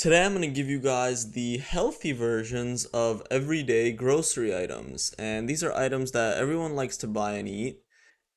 Today I'm going to give you guys the healthy versions of everyday grocery items. And these are items that everyone likes to buy and eat.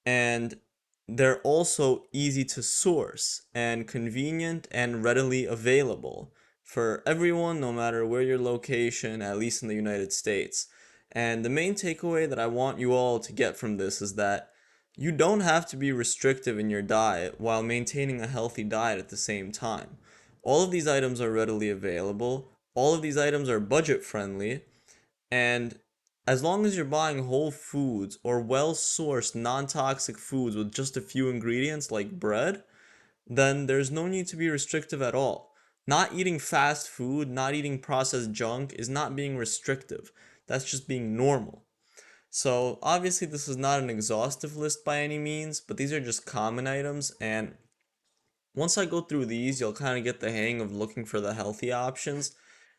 And they're also easy to source and convenient and readily available for everyone, no matter where your location, at least in the United States. And the main takeaway that I want you all to get from this is that you don't have to be restrictive in your diet while maintaining a healthy diet at the same time. All of these items are readily available. All of these items are budget friendly. And as long as you're buying whole foods or well sourced, non toxic foods with just a few ingredients like bread, then there's no need to be restrictive at all. Not eating fast food, not eating processed junk is not being restrictive. That's just being normal. So, obviously, this is not an exhaustive list by any means, but these are just common items. And once I go through these, you'll kind of get the hang of looking for the healthy options,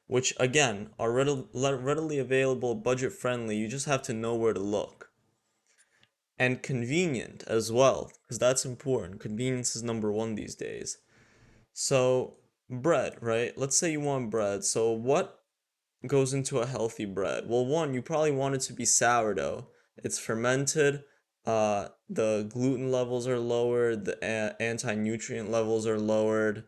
which again are readily available, budget friendly. You just have to know where to look. And convenient as well, because that's important. Convenience is number one these days. So, bread, right? Let's say you want bread. So, what goes into a healthy bread? Well, one, you probably want it to be sourdough. It's fermented. The gluten levels are lowered. The anti-nutrient levels are lowered.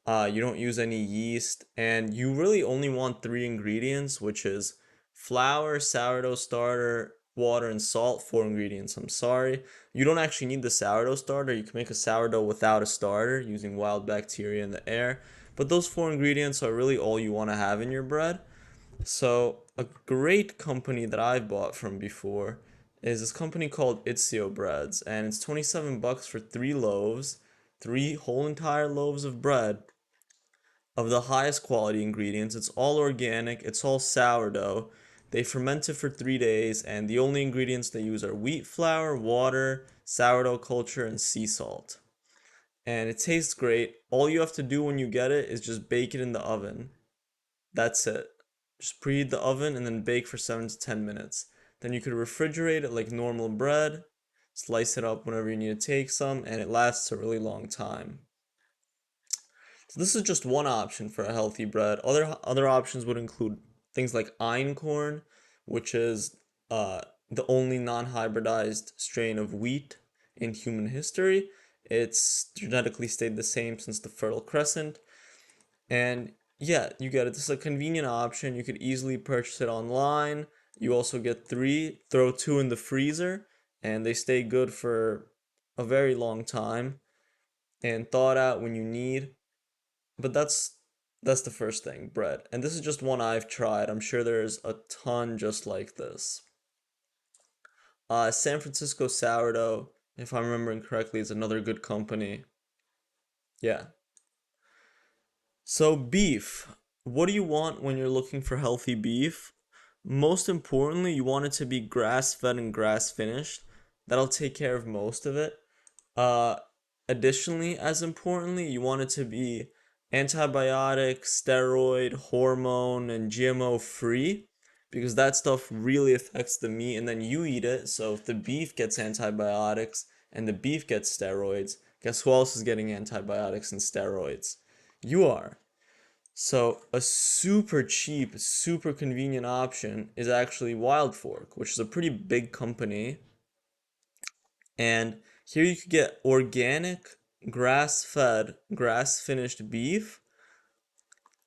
You don't use any yeast, and you really only want three ingredients, which is flour, sourdough starter, water, and salt. Four ingredients, I'm sorry. You don't actually need the sourdough starter. You can make a sourdough without a starter using wild bacteria in the air. But those four ingredients are really all you want to have in your bread. So, a great company that I've bought from before is this company called Itzio Breads, and it's 27 bucks for three loaves, three whole entire loaves of bread of the highest quality ingredients. It's all organic, it's all sourdough. They ferment it for 3 days, and the only ingredients they use are wheat flour, water, sourdough culture, and sea salt. And it tastes great. All you have to do when you get it is just bake it in the oven. That's it. Just preheat the oven and then bake for 7 to 10 minutes. Then you could refrigerate it like normal bread, slice it up whenever you need to take some, and it lasts a really long time. So this is just one option for a healthy bread. Other options would include things like einkorn, which is the only non-hybridized strain of wheat in human history. It's genetically stayed the same since the Fertile Crescent. And yeah, you get it. This is a convenient option. You could easily purchase it online. You also get three, throw two in the freezer, and they stay good for a very long time and thawed out when you need. But that's the first thing, bread. And this is just one I've tried. I'm sure there's a ton just like this. San Francisco sourdough, if I'm remembering correctly, is another good company. Yeah. So beef. What do you want when you're looking for healthy beef? Most importantly, you want it to be grass-fed and grass-finished. That'll take care of most of it. Uh, Additionally, as importantly, you want it to be antibiotic, steroid, hormone, and GMO free because that stuff really affects the meat and then you eat it. So if the beef gets antibiotics and the beef gets steroids, guess who else is getting antibiotics and steroids? You are. So a super cheap, super convenient option is actually Wild Fork, which is a pretty big company, and here you could get organic, grass-fed, grass-finished beef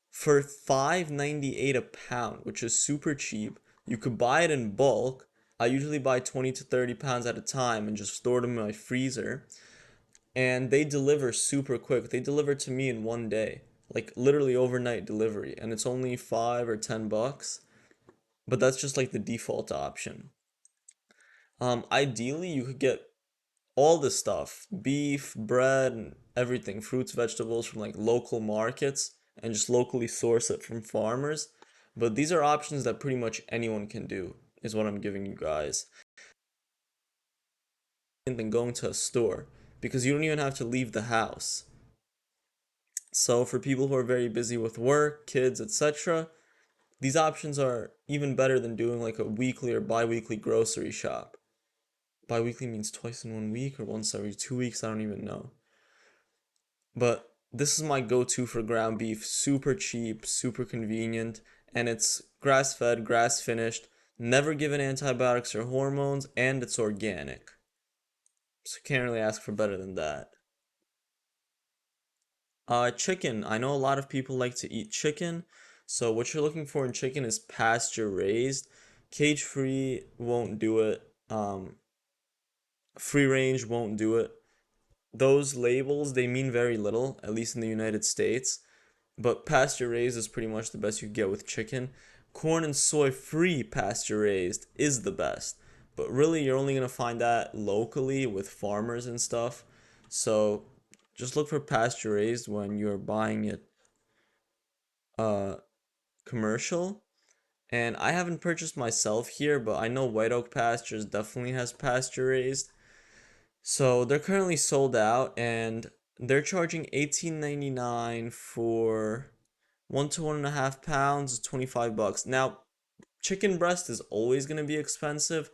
for $5.98 a pound, which is super cheap. You could buy it in bulk. I usually buy 20 to 30 pounds at a time and just store them in my freezer. And they deliver super quick. They deliver to me in 1 day, like literally overnight delivery, and it's only 5 or 10 bucks. But that's just like the default option. Ideally, you could get all the stuff, beef, bread, and everything, fruits, vegetables from like local markets and just locally source it from farmers. But these are options that pretty much anyone can do, is what I'm giving you guys. Than going to a store because you don't even have to leave the house. So for people who are very busy with work, kids, etc., these options are even better than doing like a weekly or bi-weekly grocery shop. Bi-weekly means twice in 1 week or once every 2 weeks, I don't even know. But This is my go-to for ground beef. Super cheap, super convenient, and it's grass-fed, grass-finished, never given antibiotics or hormones, and it's organic. So can't really ask for better than that. Chicken. I know a lot of people like to eat chicken. So what you're looking for in chicken is pasture raised. Cage free won't do it. Free range won't do it. Those labels, they mean very little, at least in the United States. But pasture raised is pretty much the best you get with chicken. Corn and soy free pasture raised is the best. But really, you're only going to find that locally with farmers and stuff. So just look for pasture raised when you're buying it uh, commercial. And I haven't purchased myself here, but I know White Oak Pastures definitely has pasture raised. So they're currently sold out and they're charging 18.99 for 1 to 1.5 pounds, 25 bucks. Now, chicken breast is always going to be expensive,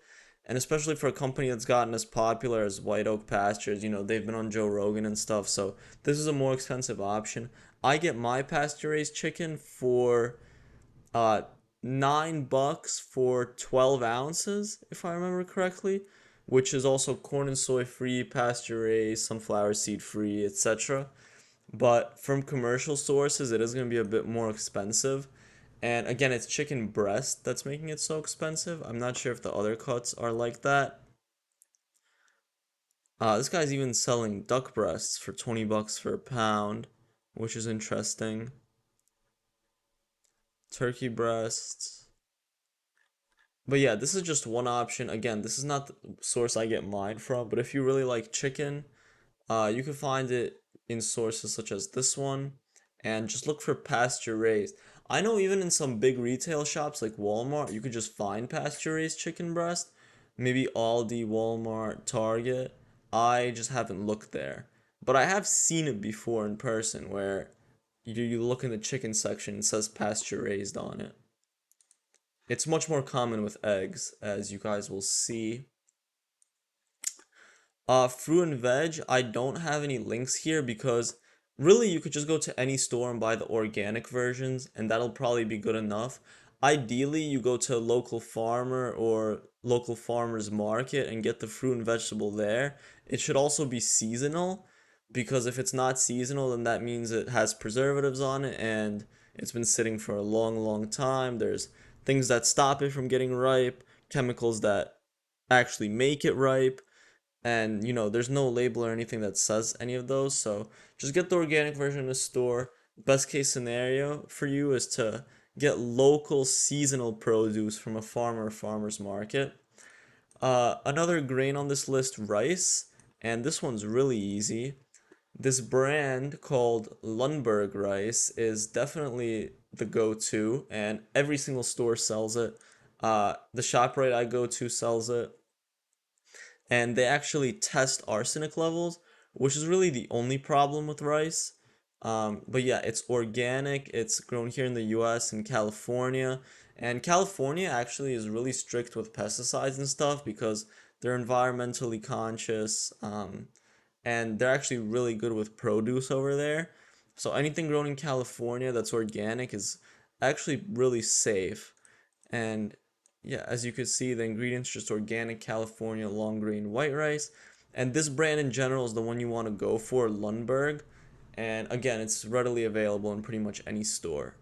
and especially for a company that's gotten as popular as White Oak Pastures, they've been on Joe Rogan and stuff, so this is a more expensive option. I get my pasture raised chicken for uh, $9 for 12 ounces, if I remember correctly, which is also corn and soy free, pasture raised, sunflower seed free, etc. But from commercial sources, it is going to be a bit more expensive. And again, it's chicken breast that's making it so expensive. I'm not sure if the other cuts are like that. This guy's even selling duck breasts for 20 bucks for a pound, which is interesting. Turkey breasts. But yeah, this is just one option. Again, this is not the source I get mine from, but if you really like chicken, you can find it in sources such as this one, and just look for pasture raised. I know even in some big retail shops like Walmart, you could just find pasture raised chicken breast. Maybe Aldi, Walmart, Target. I just haven't looked there. But I have seen it before in person where you look in the chicken section, it says pasture raised on it. It's much more common with eggs, as you guys will see. Fruit and veg, I don't have any links here because really you could just go to any store and buy the organic versions, and that'll probably be good enough. Ideally, you go to a local farmer or local farmer's market and get the fruit and vegetable there. It should also be seasonal because if it's not seasonal, then that means it has preservatives on it and it's been sitting for a long, long time. There's things that stop it from getting ripe, chemicals that actually make it ripe, and there's no label or anything that says any of those, so just get the organic version in the store. Best case scenario for you is to get local seasonal produce from a farmer or farmer's market. Another grain on this list, rice, and this one's really easy. This brand called Lundberg rice is definitely the go-to, and every single store sells it. The ShopRite I go to sells it, and they actually test arsenic levels, which is really the only problem with rice. But yeah, it's organic. It's grown here in the US and California. And California actually is really strict with pesticides and stuff because they're environmentally conscious. And they're actually really good with produce over there. So anything grown in California that's organic is actually really safe. And yeah, as you can see, the ingredients just organic California long grain white rice. And this brand in general is the one you want to go for, Lundberg. And again, it's readily available in pretty much any store.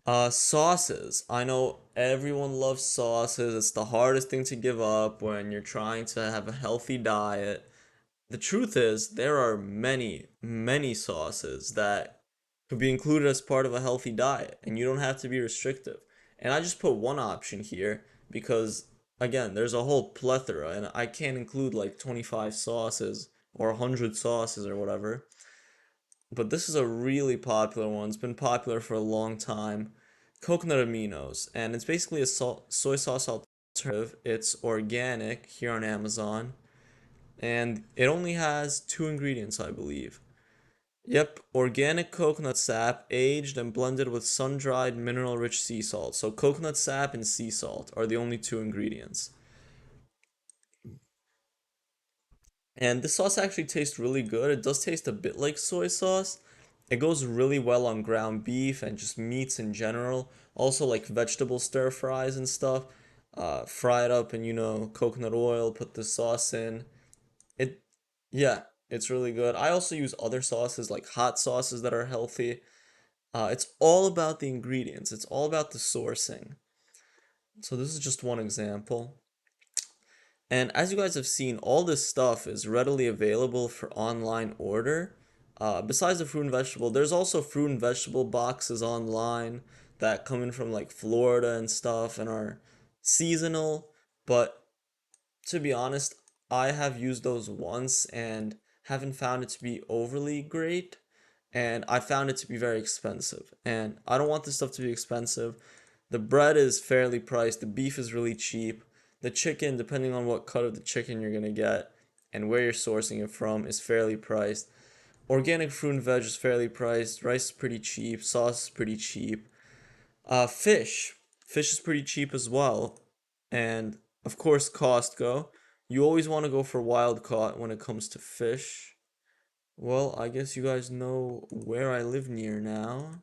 Sauces. I know everyone loves sauces. It's the hardest thing to give up when you're trying to have a healthy diet. The truth is, there are many, many sauces that could be included as part of a healthy diet, and you don't have to be restrictive. And I just put one option here because, again, there's a whole plethora, and I can't include like 25 sauces or 100 sauces or whatever. But this is a really popular one. It's been popular for a long time. Coconut aminos, and it's basically a soy sauce alternative. It's organic here on Amazon, and it only has two ingredients, I believe. Yep, organic coconut sap aged and blended with sun-dried mineral-rich sea salt. So coconut sap and sea salt are the only two ingredients. And this sauce actually tastes really good. It does taste a bit like soy sauce. It goes really well on ground beef and just meats in general. Also like vegetable stir fries and stuff. Fry it up in, coconut oil, put the sauce in. It, yeah, it's really good. I also use other sauces like hot sauces that are healthy. It's all about the ingredients. It's all about the sourcing. So this is just one example. And as you guys have seen, all this stuff is readily available for online order. Besides the fruit and vegetable, there's also fruit and vegetable boxes online that come in from like Florida and stuff and are seasonal. But to be honest, I have used those once and haven't found it to be overly great. And I found it to be very expensive. And I don't want this stuff to be expensive. The bread is fairly priced, the beef is really cheap. The chicken, depending on what cut of the chicken you're gonna get and where you're sourcing it from, is fairly priced. Organic fruit and veg is fairly priced. Rice is pretty cheap. Sauce is pretty cheap. Fish. Fish is pretty cheap as well. And of course, Costco. You always want to go for wild caught when it comes to fish. Well, I guess you guys know where I live near now.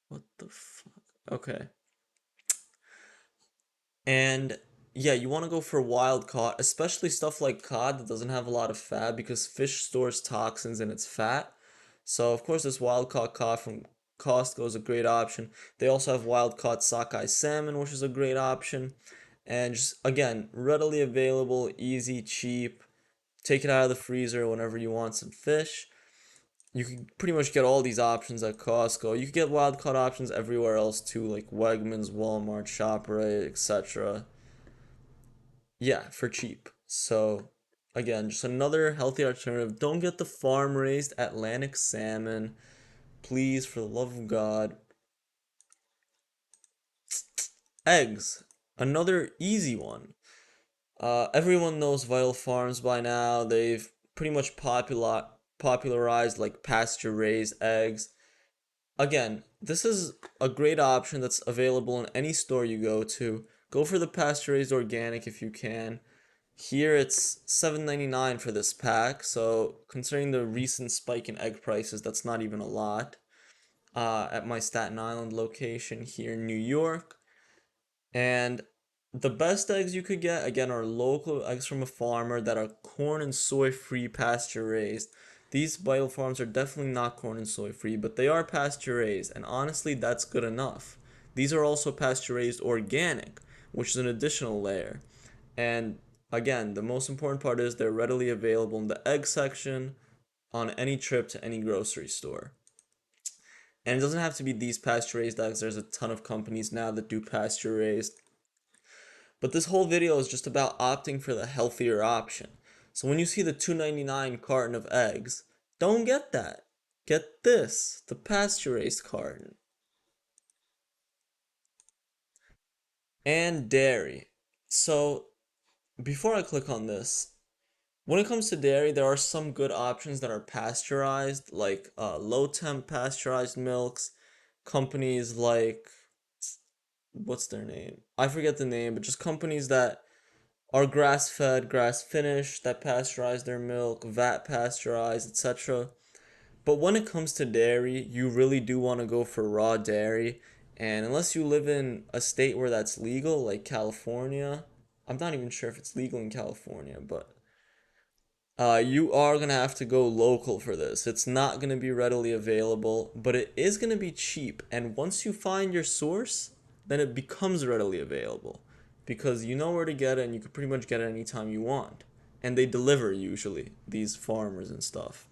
What the fuck? Okay. And yeah, you want to go for wild caught, especially stuff like cod that doesn't have a lot of fat because fish stores toxins in its fat. So, of course, this wild caught cod from Costco is a great option. They also have wild caught sockeye salmon, which is a great option. And just again, readily available, easy, cheap. Take it out of the freezer whenever you want some fish. You can pretty much get all these options at Costco. You can get wild caught options everywhere else too, like Wegmans, Walmart, ShopRite, etc. Yeah, for cheap. So, again, just another healthy alternative. Don't get the farm raised Atlantic salmon. Please, for the love of God. Eggs. Another easy one. Everyone knows Vital Farms by now. They've pretty much popularized like pasture raised eggs. Again, this is a great option that's available in any store you go to. Go for the pasture raised organic if you can. Here it's $7.99 for this pack, so considering the recent spike in egg prices, that's not even a lot. At my Staten Island location here in New York. And the best eggs you could get, again, are local eggs from a farmer that are corn and soy free pasture raised. These Vital Farms are definitely not corn and soy free, but they are pasture raised, and honestly, that's good enough. These are also pasture raised organic, which is an additional layer. And again, the most important part is they're readily available in the egg section on any trip to any grocery store. And it doesn't have to be these pasture raised eggs, there's a ton of companies now that do pasture raised. But this whole video is just about opting for the healthier option. So when you see the $2.99 carton of eggs, don't get that. Get this, the pasture raised carton. And dairy. So before I click on this, when it comes to dairy, there are some good options that are pasteurized, like low temp pasteurized milks. Companies like, what's their name? I forget the name, but just companies that are grass fed, grass finished, that pasteurize their milk, vat pasteurized, etc. But when it comes to dairy, you really do want to go for raw dairy. And unless you live in a state where that's legal, like California, I'm not even sure if it's legal in California, but you are gonna have to go local for this. It's not gonna be readily available, but it is gonna be cheap. And once you find your source, then it becomes readily available because you know where to get it and you can pretty much get it anytime you want. And they deliver usually, these farmers and stuff.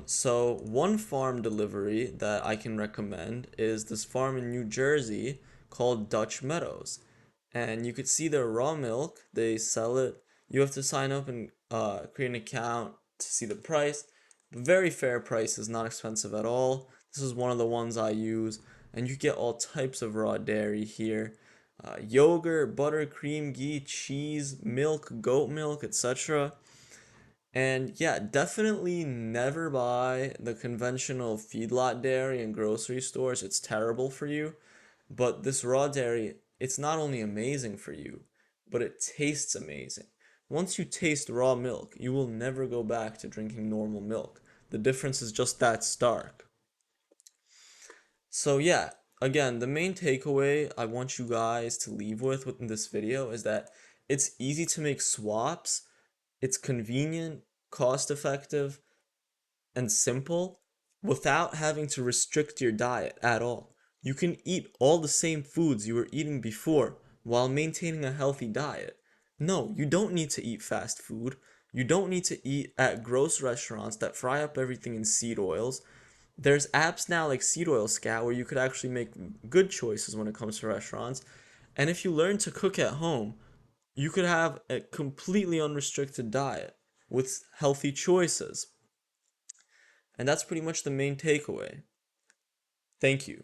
So one farm delivery that I can recommend is this farm in New Jersey called Dutch Meadows. And you could see their raw milk, they sell it. You have to sign up and create an account to see the price. Very fair prices, not expensive at all. This is one of the ones I use, and you get all types of raw dairy here. Yogurt, butter, cream, ghee, cheese, milk, goat milk, etc. And yeah, definitely never buy the conventional feedlot dairy in grocery stores. It's terrible for you. But this raw dairy, it's not only amazing for you, but it tastes amazing. once you taste raw milk, you will never go back to drinking normal milk. The difference is just that stark. So yeah, again, the main takeaway I want you guys to leave with within this video is that it's easy to make swaps, it's convenient, cost effective, and simple without having to restrict your diet at all. You can eat all the same foods you were eating before while maintaining a healthy diet. No, you don't need to eat fast food. You don't need to eat at gross restaurants that fry up everything in seed oils. There's apps now like Seed Oil Scout where you could actually make good choices when it comes to restaurants. And if you learn to cook at home, you could have a completely unrestricted diet with healthy choices. And that's pretty much the main takeaway. Thank you.